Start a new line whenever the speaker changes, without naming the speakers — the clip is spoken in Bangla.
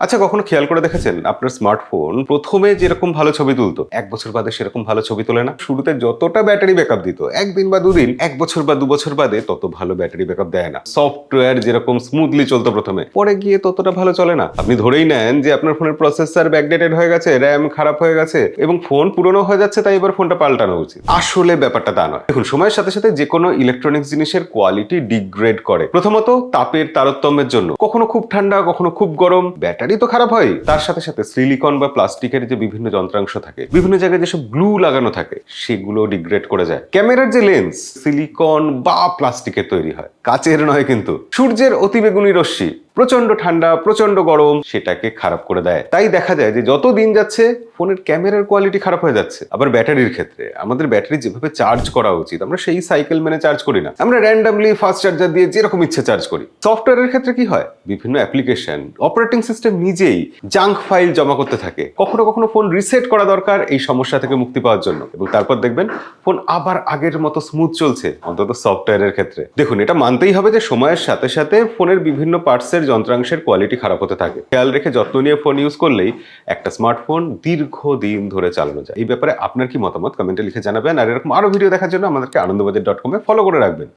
আচ্ছা, কখনো খেয়াল করে দেখেছেন আপনার স্মার্টফোন প্রথমে যেরকম ভালো ছবি তুলতো ১ বছর বাদে সেরকম ভালো ছবি তোলে না? শুরুতে যতটা ব্যাটারি ব্যাকআপ দিত ১ দিন বা ২ দিন, ১ বছর বা ২ বছর বাদে তত ভালো ব্যাটারি ব্যাকআপ দেয় না। সফটওয়্যার যেরকম স্মুথলি চলতো প্রথমে, পরে গিয়ে ততটা ভালো চলে না। আপনি ধরেই নেন যে আপনার ফোনের প্রসেসর ব্যাকডেটেড হয়ে গেছে, র‍্যাম খারাপ হয়ে গেছে এবং ফোন পুরনো হয়ে যাচ্ছে, তাই এবার ফোনটা পাল্টানো উচিত। আসলে ব্যাপারটা তা নয়। দেখুন, সময়ের সাথে সাথে যে কোনো ইলেকট্রনিক্স জিনিসের কোয়ালিটি ডিগ্রেড করে। প্রথমত তাপের তারতম্যের জন্য। কখনো খুব ঠান্ডা, কখনো খুব গরম, ব্যাটারি তো খারাপ হয়। তার সাথে সাথে সিলিকন বা প্লাস্টিকের যে বিভিন্ন যন্ত্রাংশ থাকে, বিভিন্ন জায়গায় যেসব গ্লু লাগানো থাকে, সেগুলো ডিগ্রেড করে যায়। ক্যামেরার যে লেন্স সিলিকন বা প্লাস্টিকের তৈরি হয়, কাচের নয় কিন্তু। সূর্যের অতিবেগুনি রশ্মি প্রচন্ড ঠান্ডা, প্রচন্ড গরম সেটাকে খারাপ করে দেয়। তাই দেখা যায় যে যত দিন যাচ্ছে ফোনের ক্যামেরার কোয়ালিটি খারাপ হয়ে যাচ্ছে। আবার ব্যাটারির ক্ষেত্রে আমাদের ব্যাটারি যেভাবে চার্জ করা উচিত, আমরা সেই সাইকেল মেনে চার্জ করি না। আমরা র্যান্ডামলি ফাস্ট চার্জার দিয়ে যেরকম ইচ্ছে চার্জ করি। সফটওয়্যারের ক্ষেত্রে কি হয়, বিভিন্ন অ্যাপ্লিকেশন অপারেটিং সিস্টেম নিজেই জাঙ্ক ফাইল জমা করতে থাকে। কখনো কখনো ফোন রিসেট করা দরকার এই সমস্যা থেকে মুক্তি পাওয়ার জন্য, এবং তারপর দেখবেন ফোন আবার আগের মতো স্মুথ চলছে, অন্তত সফটওয়্যারের ক্ষেত্রে। দেখুন, এটা মানতেই হবে যে সময়ের সাথে সাথে ফোনের বিভিন্ন পার্টসের যন্ত্রাংশের কোয়ালিটি খারাপ হতে থাকে। খেয়াল রেখে যত্ন নিয়ে ফোন ইউজ করলেই একটা স্মার্টফোন দীর্ঘদিন ধরে চালানো যায়। এই ব্যাপারে আপনার কি মতামত কমেন্টে লিখে জানাবেন, আর এরকম আরো ভিডিও দেখার জন্য আমাদেরকে আনন্দবাজার.com ফলো করে রাখবেন।